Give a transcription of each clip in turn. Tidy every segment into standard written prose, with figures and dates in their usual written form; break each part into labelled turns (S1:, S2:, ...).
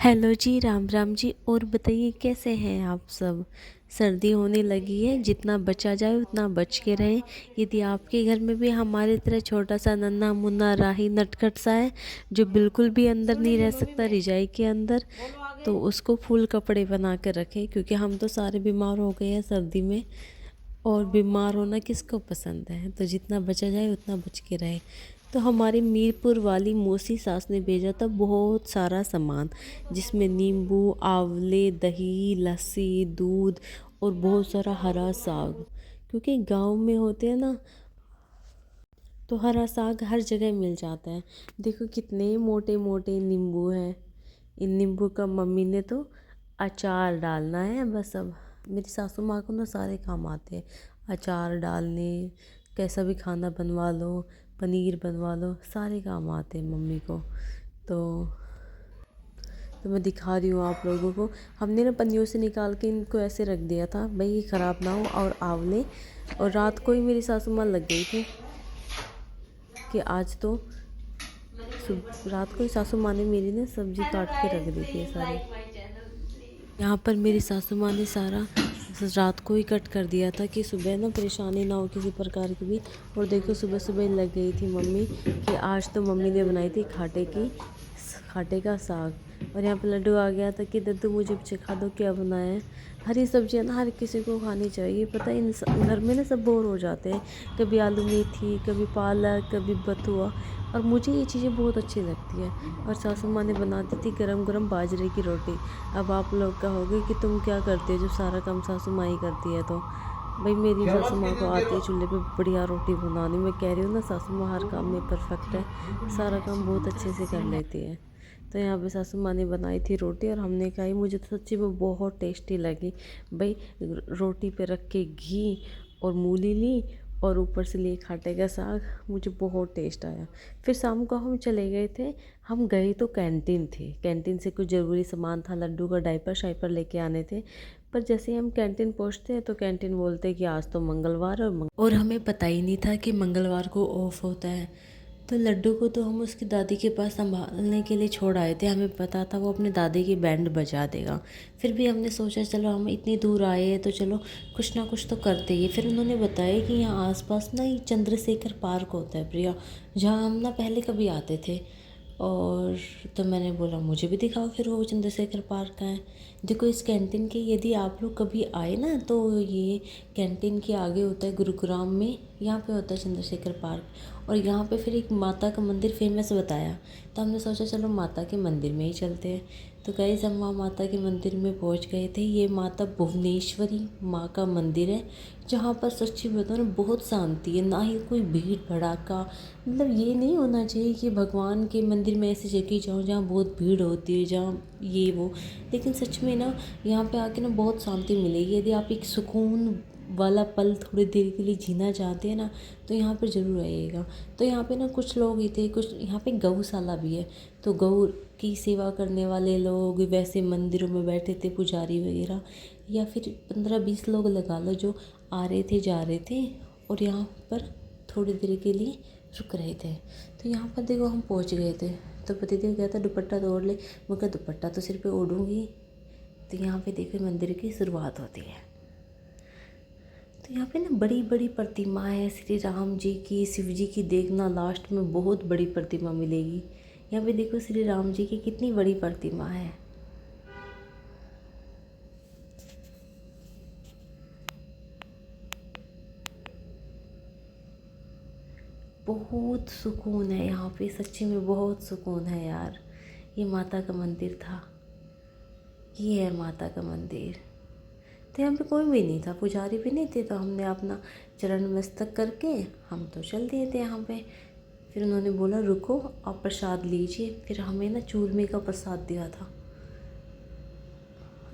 S1: Hello जी, राम राम जी। और बताइए कैसे हैं आप सब। सर्दी होने लगी है, जितना बचा जाए उतना बच के रहें। यदि आपके घर में भी हमारी तरह छोटा सा नन्हा मुन्ना राही नटखट सा है जो बिल्कुल भी अंदर नहीं रह सकता रजाई के अंदर, तो उसको फुल कपड़े बना कर रखें, क्योंकि हम तो सारे बीमार हो गए हैं सर्दी में। और बीमार होना किसको पसंद है, तो जितना बचा जाए उतना बच के रहे। तो हमारी मीरपुर वाली मौसी सास ने भेजा था बहुत सारा सामान, जिसमें नींबू, आंवले, दही, लस्सी, दूध और बहुत सारा हरा साग। क्योंकि गांव में होते हैं ना, तो हरा साग हर जगह मिल जाता है। देखो कितने मोटे मोटे नींबू हैं। इन नींबू का मम्मी ने तो अचार डालना है बस। अब मेरी सासू माँ को ना सारे काम आते हैं, अचार डालने, कैसा भी खाना बनवा लो, पनीर बनवा लो, सारे काम आते हैं मम्मी को। तो मैं दिखा रही हूँ आप लोगों को। हमने ना पन्नियों से निकाल के इनको ऐसे रख दिया था भाई ये ख़राब ना हो। और आंवले, और रात को ही मेरी सासू माँ लग गई थी कि आज तो रात को ही सासू माँ ने मेरी ने सब्जी काट के रख दी थी सारी। यहाँ पर मेरी सासू माँ ने सारा रात को ही कट कर दिया था कि सुबह ना परेशानी ना हो किसी प्रकार की भी। और देखो सुबह सुबह लग गई थी मम्मी कि आज तो मम्मी ने बनाई थी खाटे का साग। और यहाँ पे लड्डू आ गया था कि दद्दू मुझे सिखा दो क्या बनाया है। हरी सब्जियाँ ना हर किसी को खानी चाहिए, पता है घर में ना सब बोर हो जाते हैं। कभी आलू मेथी, कभी पालक, कभी बथुआ। और मुझे ये चीज़ें बहुत अच्छी लगती है। और सासू माँ ने बना दी थी गरम गरम बाजरे की रोटी। अब आप लोग कहोगे कि तुम क्या करते हो, जो सारा काम सासू माँ ही करती है। तो भाई मेरी सासू माँ को आती है चूल्हे पे बढ़िया रोटी बनानी। मैं कह रही हूँ ना, सासू माँ हर काम में परफेक्ट है, सारा काम बहुत अच्छे से कर लेती है। तो यहाँ पे सासू माँ ने बनाई थी रोटी और हमने खाई। मुझे तो सच्ची में बहुत टेस्टी लगी भाई। रोटी पे रख के घी और मूली ली और ऊपर से लिए खाटे का साग, मुझे बहुत टेस्ट आया। फिर शाम को हम चले गए थे। हम गए तो कैंटीन थे, कैंटीन से कुछ ज़रूरी सामान था, लड्डू का डायपर शाइपर लेके आने थे। पर जैसे ही हम कैंटीन पहुंचते हैं तो कैंटीन बोलते हैं कि आज तो मंगलवार और हमें पता ही नहीं था कि मंगलवार को ऑफ होता है। तो लड्डू को तो हम उसकी दादी के पास संभालने के लिए छोड़ आए थे, हमें पता था वो अपने दादी की बैंड बजा देगा। फिर भी हमने सोचा चलो हम इतनी दूर आए हैं तो चलो कुछ ना कुछ तो करते ही। फिर उन्होंने बताया कि यहाँ आसपास ना ये चंद्रशेखर पार्क होता है प्रिया, जहाँ हम ना पहले कभी आते थे। और तो मैंने बोला मुझे भी दिखाओ फिर वो चंद्रशेखर पार्क कहाँ है। देखो इस कैंटीन के, यदि आप लोग कभी आए ना तो ये कैंटीन के आगे होता है गुरुग्राम में, यहाँ पे होता है चंद्रशेखर पार्क। और यहाँ पे फिर एक माता का मंदिर फेमस बताया, तो हमने सोचा चलो माता के मंदिर में ही चलते हैं। तो गाइस हम वहाँ माता के मंदिर में पहुँच गए थे। ये माता भुवनेश्वरी माँ का मंदिर है, जहाँ पर सच्ची बताऊँ ना बहुत शांति है, ना ही कोई भीड़ भड़ाका। मतलब ये नहीं होना चाहिए कि भगवान के मंदिर में ऐसी जगह जाओ जहाँ बहुत भीड़ होती है, जहाँ ये वो। लेकिन सच में ना यहाँ पे आके ना बहुत शांति मिलेगी। यदि आप एक सुकून वाला पल थोड़ी देर के लिए जीना चाहते हैं ना, तो यहाँ पर ज़रूर आइएगा। तो यहाँ पे ना कुछ लोग ही थे, कुछ यहाँ पे गौशाला भी है। तो गौ की सेवा करने वाले लोग वैसे मंदिरों में बैठे थे, पुजारी वगैरह, या फिर 15-20 लोग लगा लो जो आ रहे थे जा रहे थे और यहाँ पर थोड़ी देर के लिए रुक रहे थे। तो यहाँ पर देखो हम पहुँच गए थे। तो पतिदेव कहता दुपट्टा तो ओढ़ ले। मैं कहा दुपट्टा तो सिर पे ओढ़ूंगी। तो यहाँ पे देखो मंदिर की शुरुआत होती है। तो यहाँ पे ना बड़ी बड़ी प्रतिमा है श्री राम जी की, शिव जी की। देखना लास्ट में बहुत बड़ी प्रतिमा मिलेगी। यहाँ पे देखो श्री राम जी की कितनी बड़ी प्रतिमा है। बहुत सुकून है यहाँ पे, सच्ची में बहुत सुकून है यार। ये माता का मंदिर था, ये है माता का मंदिर। तो यहाँ पे कोई भी नहीं था, पुजारी भी नहीं थे। तो हमने अपना चरण मस्तक करके हम तो चल दिए थे यहाँ पे। फिर उन्होंने बोला रुको आप प्रसाद लीजिए। फिर हमें ना चूरमे का प्रसाद दिया था।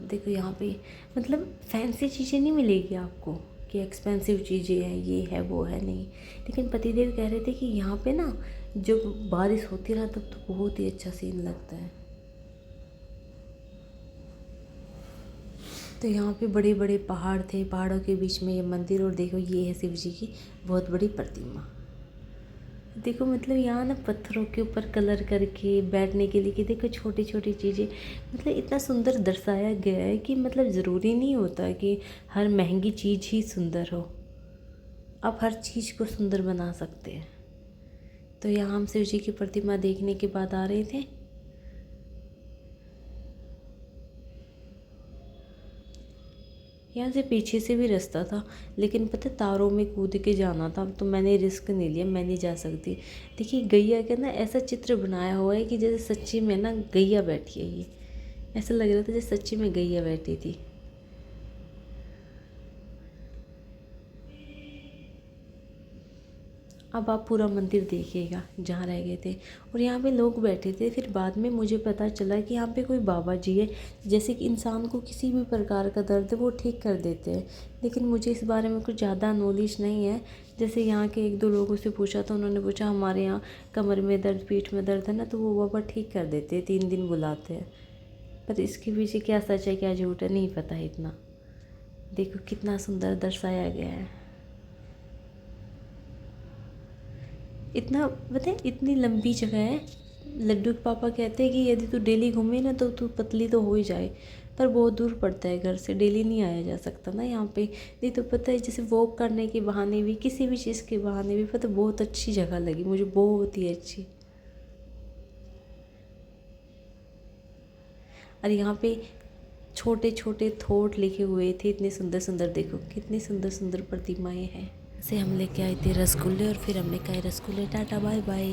S1: देखो यहाँ पे मतलब फैंसी चीज़ें नहीं मिलेगी आपको कि एक्सपेंसिव चीज़ें हैं, ये है वो है, नहीं। लेकिन पतिदेव कह रहे थे कि यहाँ पे ना जब बारिश होती है ना तब तो बहुत ही अच्छा सीन लगता है। तो यहाँ पे बड़े बड़े पहाड़ थे, पहाड़ों के बीच में ये मंदिर। और देखो ये है शिव जी की बहुत बड़ी प्रतिमा। देखो मतलब यहाँ ना पत्थरों के ऊपर कलर करके बैठने के लिए कि देखो छोटी छोटी चीज़ें, मतलब इतना सुंदर दर्शाया गया है कि मतलब ज़रूरी नहीं होता कि हर महंगी चीज़ ही सुंदर हो, आप हर चीज़ को सुंदर बना सकते हैं। तो यहाँ हम शिव जी की प्रतिमा देखने के बाद आ रहे थे। यहाँ से पीछे से भी रास्ता था, लेकिन पता है तारों में कूद के जाना था, तो मैंने रिस्क नहीं लिया, मैं नहीं जा सकती। देखिए गैया का ना ऐसा चित्र बनाया हुआ है कि जैसे सच्ची में ना गैया बैठी है, ये ऐसा लग रहा था जैसे सच्ची में गैया बैठी थी। अब आप पूरा मंदिर देखिएगा जहाँ रह गए थे, और यहाँ पे लोग बैठे थे। फिर बाद में मुझे पता चला कि यहाँ पे कोई बाबा जी है, जैसे कि इंसान को किसी भी प्रकार का दर्द है वो ठीक कर देते हैं, लेकिन मुझे इस बारे में कुछ ज़्यादा नॉलेज नहीं है। जैसे यहाँ के एक दो लोगों से पूछा तो उन्होंने पूछा हमारे यहाँ कमर में दर्द, पीठ में दर्द है ना, तो वो बाबा ठीक कर देते हैं, 3 दिन बुलाते हैं। पर इसके पीछे क्या सच है क्या झूठ है नहीं पता इतना। देखो कितना सुंदर दर्शाया गया है। इतना पता है इतनी लंबी जगह है। लड्डू के पापा कहते हैं कि यदि तू डेली घूमे ना तो तू पतली तो हो ही जाए, पर बहुत दूर पड़ता है घर से, डेली नहीं आया जा सकता ना यहाँ पे। नहीं तो पता है जैसे वॉक करने के बहाने भी, किसी भी चीज़ के बहाने भी, पता बहुत अच्छी जगह लगी मुझे, बहुत ही अच्छी। और यहाँ पे छोटे छोटे थॉट लिखे हुए थे, इतने सुंदर सुंदर, देखो कितनी सुंदर सुंदर प्रतिमाएं हैं। से हम लेके आए थे रसगुल्ले, और फिर हमने खाए रसगुल्ले। Tata bye bye.